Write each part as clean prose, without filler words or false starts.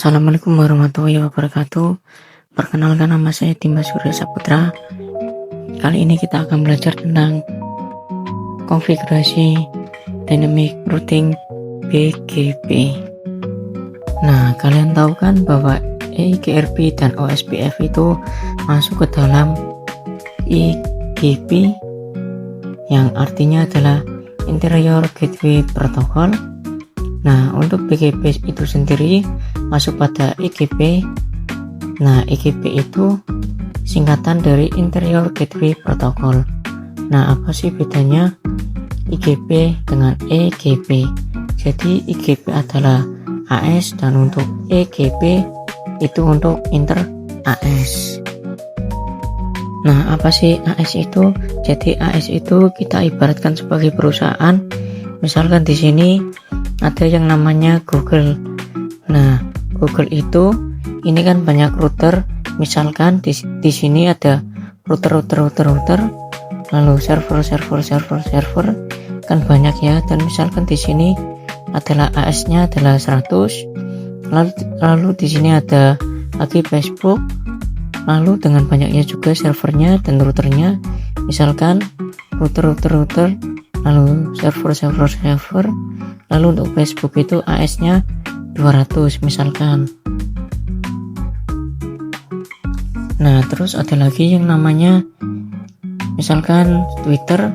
Assalamualaikum warahmatullahi wabarakatuh. Perkenalkan, nama saya Dimas Surya Saputra. Kali ini kita akan belajar tentang konfigurasi dynamic routing BGP. Nah, kalian tahu kan bahwa EIGRP dan OSPF itu masuk ke dalam IGP, yang artinya adalah Interior Gateway Protocol. Nah, untuk BGP itu sendiri masuk pada IGP. Nah, IGP itu singkatan dari Interior Gateway Protocol. Nah, apa sih bedanya IGP dengan EGP? Jadi IGP adalah AS dan untuk EGP itu untuk inter AS. Nah, apa sih AS itu? Jadi AS itu kita ibaratkan sebagai perusahaan. Misalkan di sini ada yang namanya Google. Nah, Google itu ini kan banyak router. Misalkan di sini ada router, lalu server kan banyak ya. Dan misalkan di sini adalah AS-nya adalah 100. Lalu di sini ada lagi Facebook. Lalu dengan banyaknya juga servernya dan routernya. Misalkan router, lalu server. Lalu untuk Facebook itu AS-nya 200 misalkan. Nah, terus ada lagi yang namanya misalkan Twitter,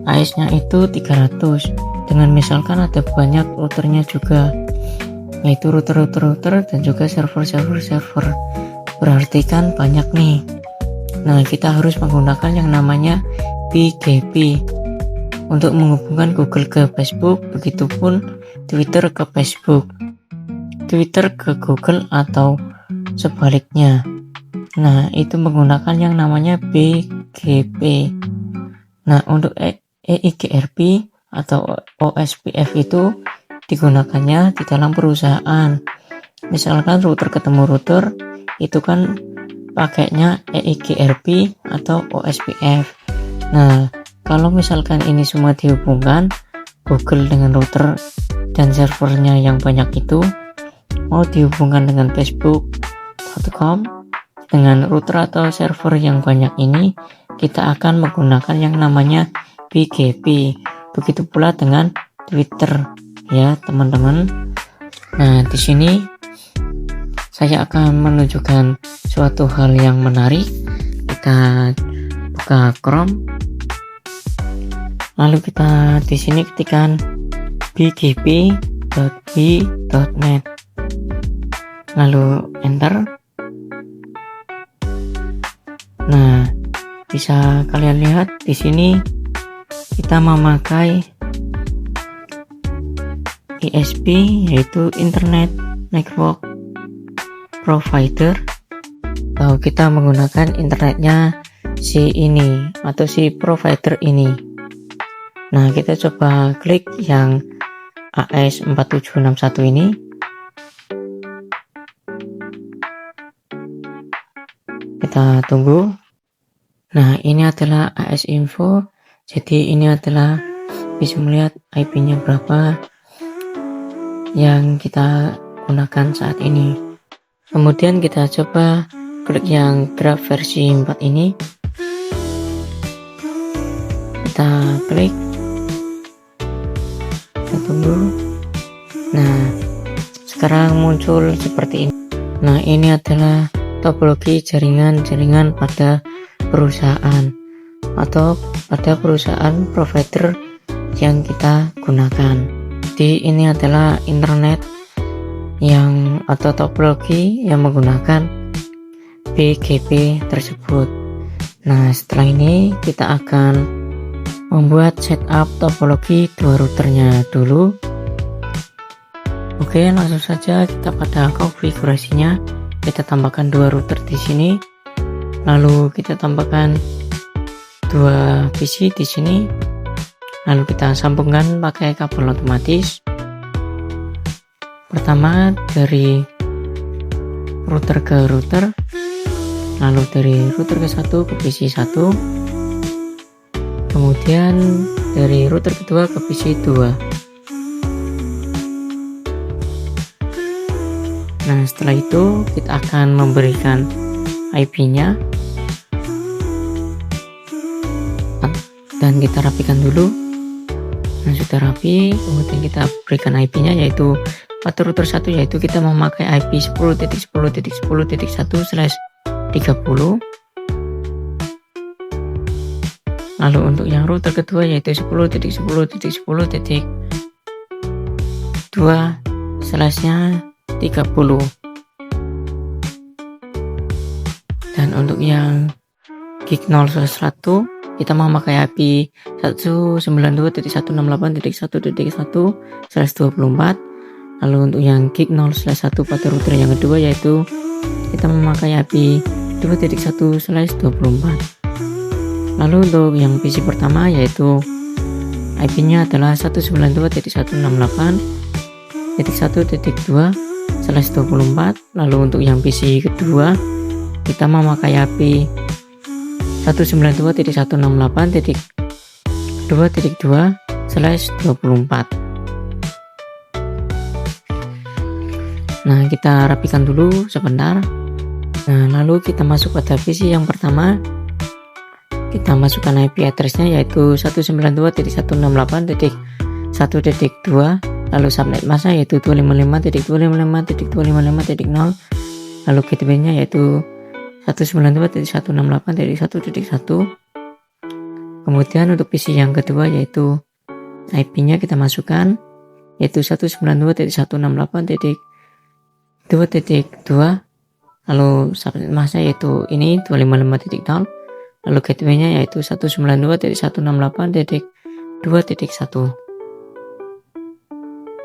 AS-nya itu 300 dengan misalkan ada banyak routernya juga, yaitu router dan juga server. Berarti kan banyak nih. Nah, kita harus menggunakan yang namanya BGP untuk menghubungkan Google ke Facebook, begitupun Twitter ke Facebook, Twitter ke Google atau sebaliknya. Nah, itu menggunakan yang namanya BGP. Nah, untuk EIGRP atau OSPF itu digunakannya di dalam perusahaan. Misalkan router ketemu router, itu kan pakainya EIGRP atau OSPF. Nah, kalau misalkan ini semua dihubungkan, Google dengan router dan servernya yang banyak itu mau dihubungkan dengan Facebook.com dengan router atau server yang banyak ini, kita akan menggunakan yang namanya BGP. Begitu pula dengan Twitter ya, teman-teman. Nah, di sini saya akan menunjukkan suatu hal yang menarik. Kita buka Chrome. Lalu kita di sini ketikkan bgp.b.net. Lalu enter. Nah, bisa kalian lihat di sini kita memakai ISP, yaitu Internet Network Provider. Lalu kita menggunakan internetnya si ini atau si provider ini. Nah, kita coba klik yang AS4761 ini. Kita tunggu. Nah, ini adalah AS info. Jadi ini adalah bisa melihat IP-nya berapa yang kita gunakan saat ini. Kemudian kita coba klik yang graph versi 4 ini. Kita klik. Kita tunggu. Nah, sekarang muncul seperti ini. Nah, ini adalah topologi jaringan pada perusahaan atau pada perusahaan provider yang kita gunakan. Jadi ini adalah internet yang atau topologi yang menggunakan BGP tersebut. Nah, setelah ini kita akan membuat setup topologi dua routernya dulu. Oke, langsung saja kita pada konfigurasinya. Kita tambahkan dua router di sini. Lalu kita tambahkan dua PC di sini. Lalu kita sambungkan pakai kabel otomatis. Pertama dari router ke router, lalu dari router ke satu ke PC 1, kemudian dari router kedua ke PC 2. Nah, setelah itu kita akan memberikan IP-nya dan kita rapikan dulu. Nah, sudah rapi, kemudian kita berikan IP-nya yaitu pada router 1, yaitu kita memakai IP 10.10.10.1/30. Lalu untuk yang router kedua yaitu 10.10.10.2/30. Dan untuk yang gig 0/1 kita memakai IP 192.168.1.1/24. Lalu untuk yang gig 0/1 pada router yang kedua yaitu kita memakai IP 2.1/24. Lalu untuk yang PC pertama yaitu IP-nya adalah 192.168.1.2/24. Lalu untuk yang PC kedua kita memakai IP 192.168.2.2/24. Nah, kita rapikan dulu sebentar. Nah, lalu kita masuk pada PC yang pertama. Kita masukkan IP address-nya yaitu 192.168.1.2, lalu subnet masa yaitu 255.255.255.0, lalu gateway-nya yaitu 192.168.1.1. Kemudian untuk PC yang kedua yaitu IP-nya kita masukkan yaitu 192.168.2.2, lalu subnet masa yaitu ini 255.0, lalu gateway-nya yaitu 192.168.2.1.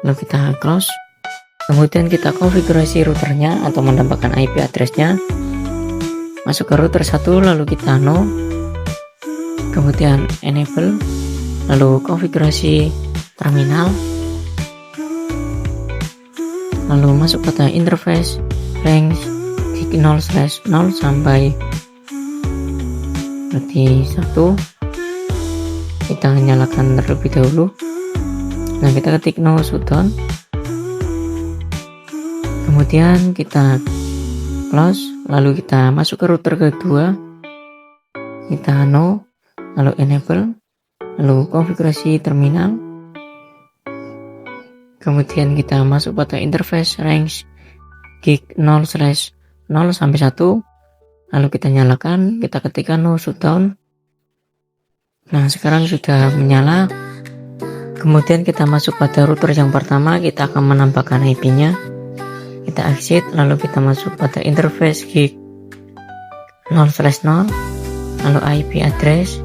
lalu kita close. Kemudian kita konfigurasi routernya atau menambahkan IP address-nya. Masuk ke router 1, lalu kita no, kemudian enable, lalu konfigurasi terminal, lalu masuk pada interface range gig 0/0 sampai berarti 1. Kita nyalakan terlebih dahulu. Nah, kita ketik no shutdown, kemudian kita close, lalu kita masuk ke router kedua, kita no, lalu enable, lalu konfigurasi terminal, kemudian kita masuk pada interface range gig 0/0 sampai 1, lalu kita nyalakan, kita ketikkan no shutdown. Nah, sekarang sudah menyala. Kemudian kita masuk pada router yang pertama, kita akan menambahkan IP-nya. Kita exit, lalu kita masuk pada interface gig 0/0, lalu IP address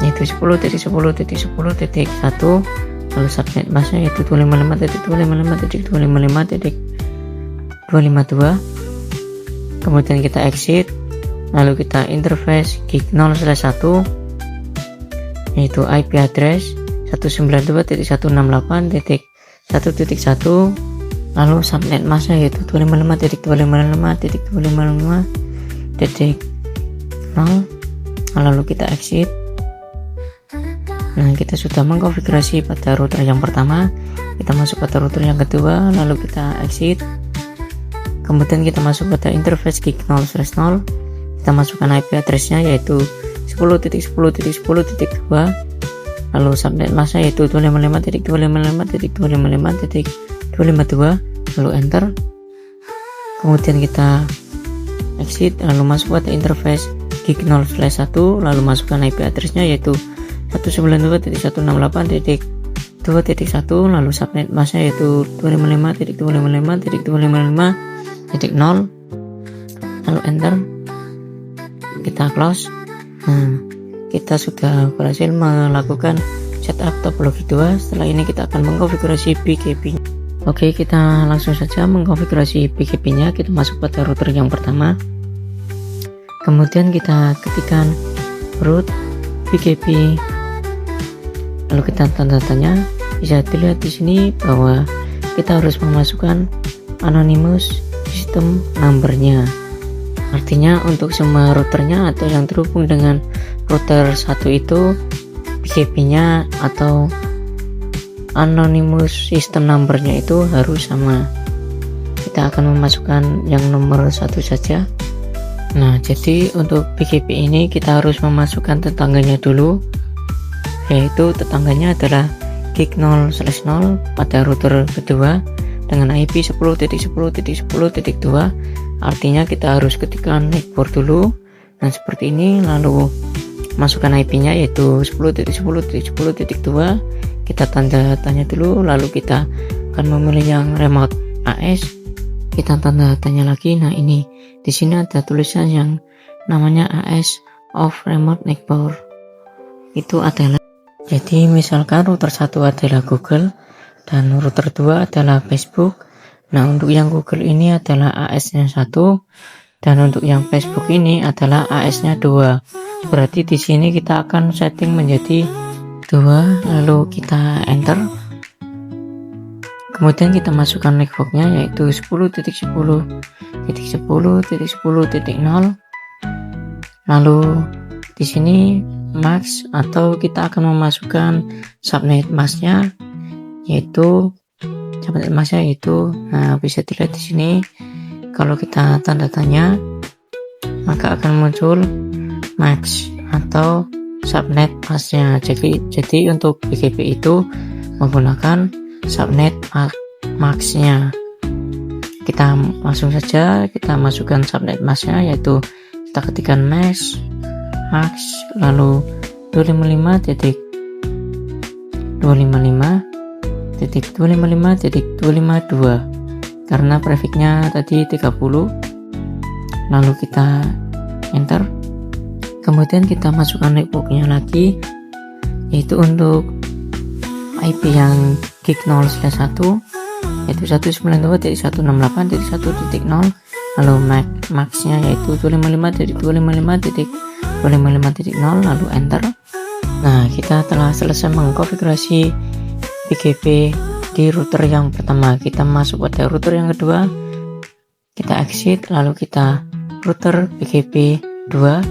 yaitu 10.10.10.1, lalu subnet mask yaitu 255.255.255.252. Kemudian kita exit, lalu kita interface gig 0/1 yaitu IP address 192.168.1.1, lalu subnet mask yaitu 255.255.255.0, lalu kita exit. Nah, kita sudah mengkonfigurasi pada router yang pertama. Kita masuk pada router yang kedua, lalu kita exit. Kemudian kita masuk pada interface gig 0/0, kita masukkan IP address-nya yaitu 10.10.10.2, lalu subnet mask yaitu 255.255.255.252, lalu enter. Kemudian kita exit, lalu masuk pada interface gig 0/1, lalu masukkan IP address-nya yaitu 192.168.2.1, lalu subnet mask yaitu 255.255.255.0, lalu enter. Kita close. Nah, kita sudah berhasil melakukan setup topologi 2. Setelah ini kita akan mengkonfigurasi BGP. Oke, kita langsung saja mengkonfigurasi BGP-nya. Kita masuk pada router yang pertama, kemudian kita ketikkan root BGP, lalu kita tanda tanya. Bisa dilihat di sini bahwa kita harus memasukkan anonymous system number-nya. Artinya untuk semua routernya atau yang terhubung dengan router 1 itu BGP-nya atau anonymous system number-nya itu harus sama. Kita kita akan memasukkan yang nomor 1 saja. Nah, jadi untuk BGP ini kita harus memasukkan tetangganya dulu, yaitu tetangganya adalah gig 0/0 pada router kedua dengan IP 10.10.10.2. artinya kita harus ketikkan netboard dulu, dan seperti ini, lalu masukkan IP-nya yaitu 10.10.10.2. kita tanda tanya dulu, lalu kita akan memilih yang remote AS, kita tanda tanya lagi. Nah, ini di sini ada tulisan yang namanya AS of remote network. Itu adalah, jadi misalkan router 1 adalah Google dan router 2 adalah Facebook. Nah, untuk yang Google ini adalah AS-nya 1 dan untuk yang Facebook ini adalah AS-nya 2. Berarti di sini kita akan setting menjadi 2, lalu kita enter. Kemudian kita masukkan networknya yaitu 10.10.10.10.0. Lalu di sini max, atau kita akan memasukkan subnet masknya yaitu nah, bisa dilihat di sini kalau kita tanda tanya maka akan muncul max atau subnet masknya. Jadi untuk BGP itu menggunakan subnet masknya. Kita langsung saja kita masukkan subnet masknya, yaitu kita ketikkan max lalu 255.255.252 karena prefixnya tadi 30, lalu kita enter. Kemudian kita masukkan networknya lagi, yaitu untuk IP yang gig 0/1 yaitu 192.168.1.0, lalu maxnya yaitu 255.255.255.0, lalu enter. Nah, kita telah selesai mengkonfigurasi BGP di router yang pertama. Kita masuk pada router yang kedua, kita exit, lalu kita router BGP 2,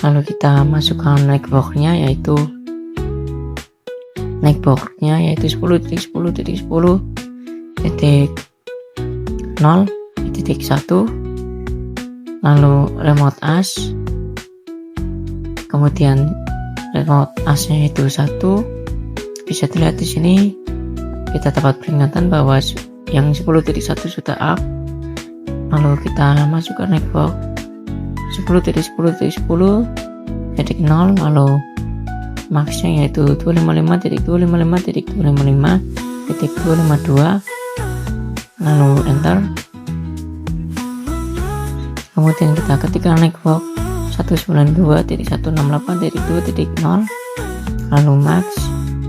lalu kita masukkan networknya yaitu 10.10.10.0.1, lalu remote AS, kemudian remote AS-nya itu 1. Bisa dilihat di sini kita dapat peringatan bahwa yang 10.1 sudah up. Lalu kita masukkan network 10.10.10.0, lalu maxnya yaitu 255.255.255.252, lalu enter. Kemudian kita ketikkan network 192.168.2.0, lalu max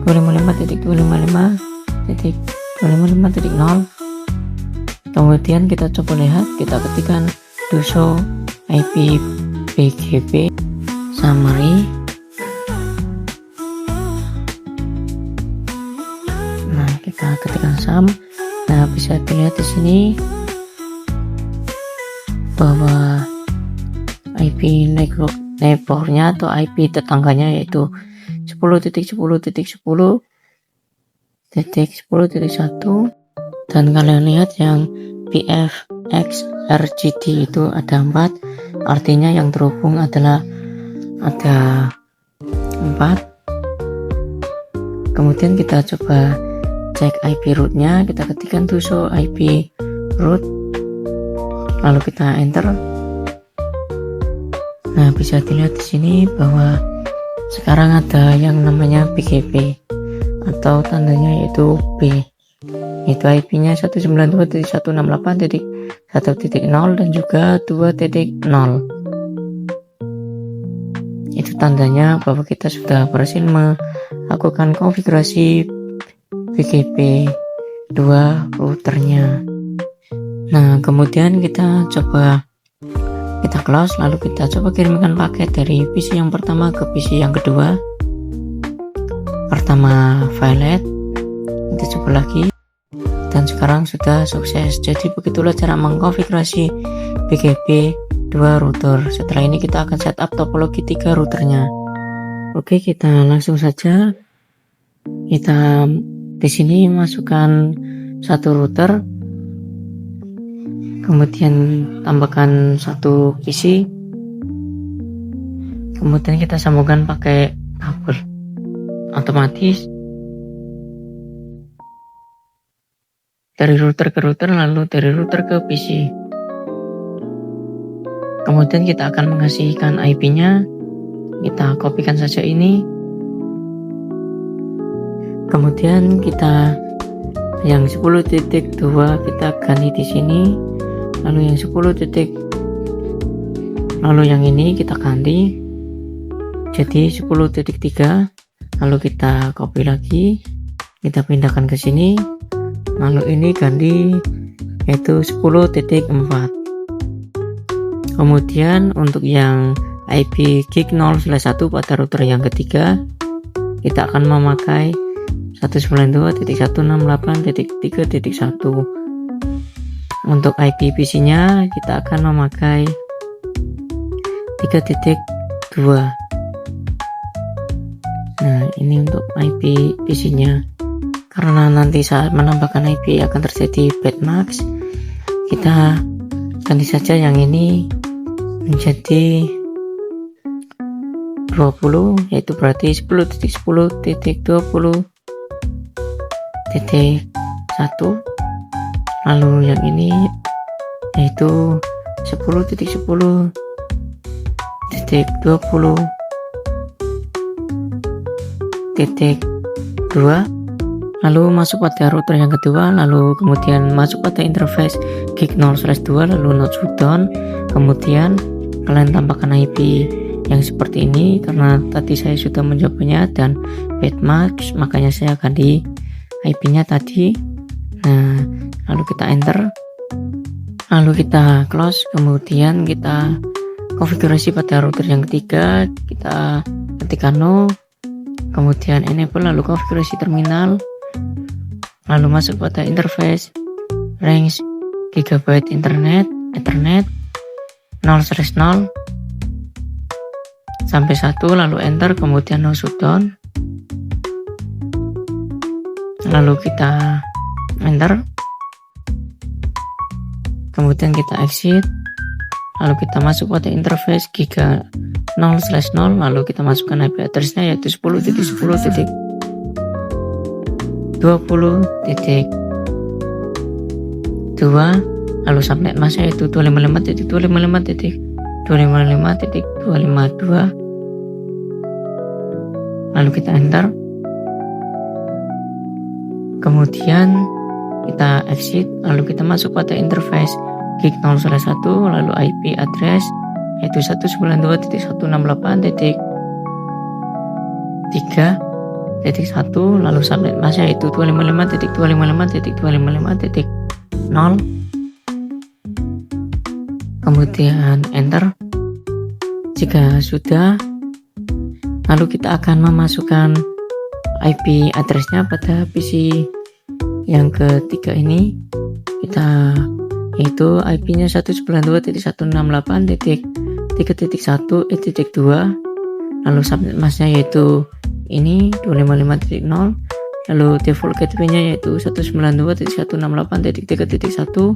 255.255.255.0. kemudian kita coba lihat, kita ketikkan do show IP BGP summary. Nah, kita ketikkan sum. Nah, bisa dilihat di sini bahwa IP networknya atau IP tetangganya yaitu 10.10.10.10.1, dan kalian lihat yang PFXRGD itu ada 4, artinya yang terhubung adalah ada 4. Kemudian kita coba cek IP rootnya, kita ketikkan to show IP root, lalu kita enter. Nah, bisa dilihat di sini bahwa sekarang ada yang namanya BGP atau tandanya yaitu B, yaitu IP-nya 192.168.1.0 dan juga 2.0. Itu tandanya bahwa kita sudah berhasil melakukan konfigurasi BGP 2 routernya. Nah, kemudian kita coba kita close, lalu kita coba kirimkan paket dari PC yang pertama ke PC yang kedua. Pertama file, kita coba lagi, dan sekarang sudah sukses. Jadi begitulah cara mengkonfigurasi BGP 2 router. Setelah ini kita akan setup topologi 3 routernya. Oke, kita langsung saja. Kita di sini masukkan satu router, kemudian tambahkan satu PC, kemudian kita sambungkan pakai kabel otomatis dari router ke router, lalu dari router ke PC. Kemudian kita akan menghasilkan IP-nya, kita kopikan saja ini. Kemudian kita yang 10.2 kita ganti di sini, lalu yang 10. Lalu yang ini kita ganti jadi 10.3, lalu kita copy lagi, kita pindahkan ke sini, lalu ini ganti yaitu 10.4. Kemudian untuk yang IP gig 0/1 pada router yang ketiga, kita akan memakai 192.168.3.1. Untuk IP PC nya kita akan memakai 3.2. Nah, ini untuk IP PC nya. Karena nanti saat menambahkan IP akan terjadi batmax, kita ganti saja yang ini menjadi 20, yaitu berarti 10.10.20.1. lalu yang ini yaitu 10.10.20.2, lalu masuk pada router yang kedua, lalu kemudian masuk pada interface gig 0/2, lalu not shutdown, kemudian kalian tambahkan IP yang seperti ini. Karena tadi saya sudah menjawabnya dan batmax, makanya saya ganti IP-nya tadi. Nah, lalu kita enter, lalu kita close, kemudian kita konfigurasi pada router yang ketiga, kita ketikkan no, kemudian enable, lalu konfigurasi terminal, lalu masuk pada interface range gigabyte ethernet 0/0 sampai 1, lalu enter, kemudian no shutdown, lalu kita enter, kemudian kita exit, lalu kita masuk pada interface giga 0/0, lalu kita masukkan IP address-nya yaitu 10.10.20.2, lalu subnet mask yaitu 255.255.255.252, lalu kita enter, kemudian kita exit, lalu kita masuk pada interface gig 0/1, lalu IP address yaitu 192.168.3.1, lalu subnet mask yaitu 255.255.255.0, kemudian enter. Jika sudah, lalu kita akan memasukkan IP address-nya pada PC yang ketiga ini, kita yaitu IP-nya 192.168.3.1.2, lalu subnet mask-nya yaitu ini 255.0, lalu default gateway-nya yaitu 192.168.3.1.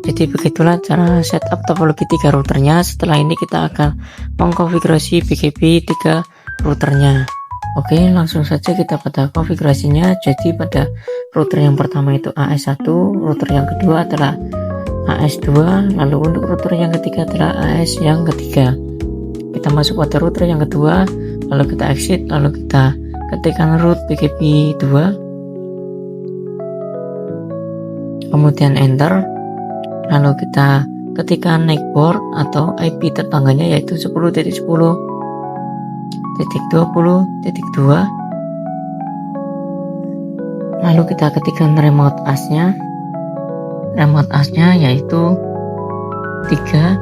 Jadi begitulah cara setup topologi 3 routernya. Setelah ini kita akan mengkonfigurasi BGP 3 routernya. Oke, langsung saja kita pada konfigurasinya. Jadi pada router yang pertama itu AS1, router yang kedua adalah AS2, lalu untuk router yang ketiga adalah AS yang ketiga. Kita masuk pada router yang kedua, lalu kita exit, lalu kita ketikkan root BGP 2, kemudian enter, lalu kita ketikkan next port atau IP tetangganya yaitu 10.10.20.2, lalu kita ketikkan remote AS-nya. Remote AS-nya yaitu 3,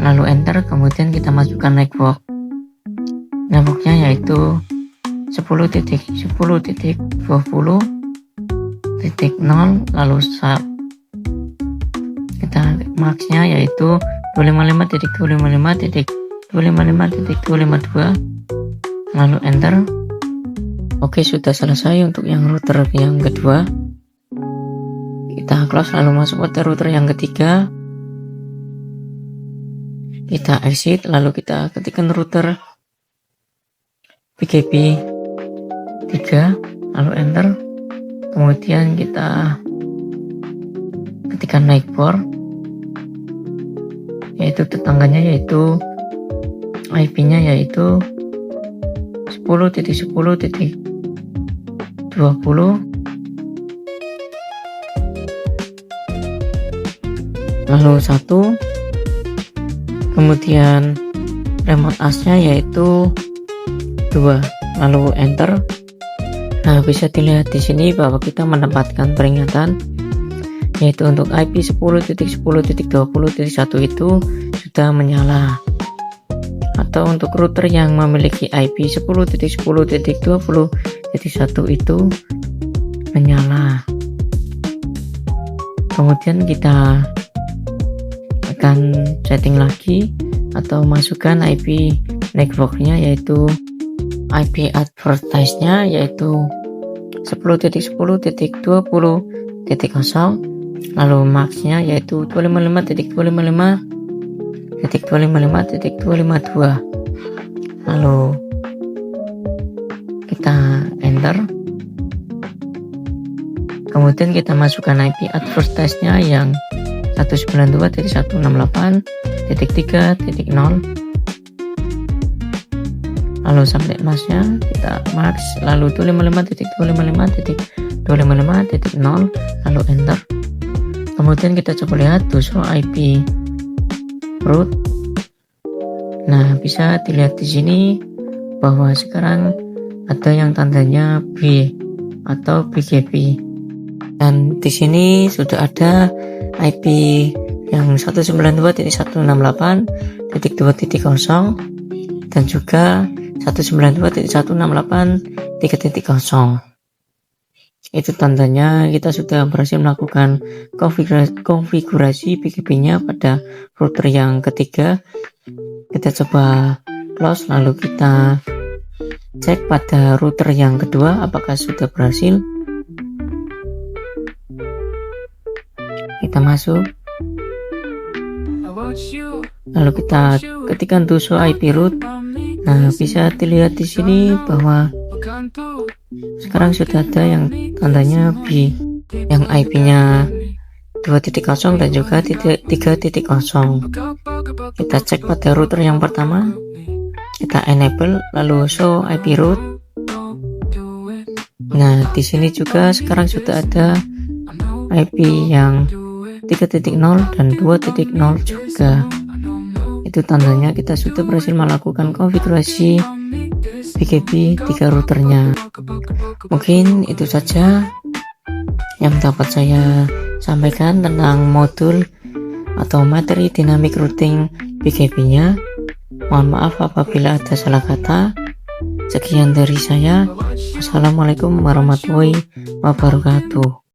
lalu enter, kemudian kita masukkan network. Networknya yaitu 10.10.20.0, lalu sub kita max-nya yaitu 255.255.255.252, lalu enter. Oke, sudah selesai untuk yang router yang kedua. Kita close, lalu masuk pada router yang ketiga, kita exit, lalu kita ketikkan router PGP 3, lalu enter. Kemudian kita ketikkan network, yaitu tetangganya, yaitu IP nya yaitu 10.10.20, lalu 1, kemudian remote as nya yaitu 2, lalu enter. Nah, bisa dilihat di sini bahwa kita menempatkan peringatan, yaitu untuk IP 10.10.20.1 itu sudah menyala, atau untuk router yang memiliki IP 10.10.20.1 itu menyala. Kemudian kita akan setting lagi atau masukkan IP networknya, yaitu IP advertise nya yaitu 10.10.20.0, lalu max nya yaitu 255.255.255.252, lalu kita enter. Kemudian kita masukkan IP advertise nya yang 192.168.3.0, lalu subnet masknya kita max, lalu 255.255.255.0, lalu enter. Kemudian kita coba lihat to show IP root. Nah, bisa dilihat di sini bahwa sekarang ada yang tandanya B atau BGP, dan di sini sudah ada IP yang 192.168.2.0 dan juga 192.168.3.0. Itu tandanya kita sudah berhasil melakukan konfigurasi PGP-nya pada router yang ketiga. Kita coba close, lalu kita cek pada router yang kedua apakah sudah berhasil. Kita masuk, lalu kita ketikkan to show IP root. Nah, bisa dilihat di sini bahwa sekarang sudah ada yang tandanya B, yang IP-nya 2.0 dan juga 3.0. Kita cek pada router yang pertama, kita enable, lalu show IP root. Nah, di sini juga sekarang sudah ada IP yang 3.0 dan 2.0 juga. Itu tandanya kita sudah berhasil melakukan konfigurasi PGP 3 routernya. Mungkin itu saja yang dapat saya sampaikan tentang modul atau materi dynamic routing PGP-nya. Mohon maaf apabila ada salah kata. Sekian dari saya. Wassalamualaikum warahmatullahi wabarakatuh.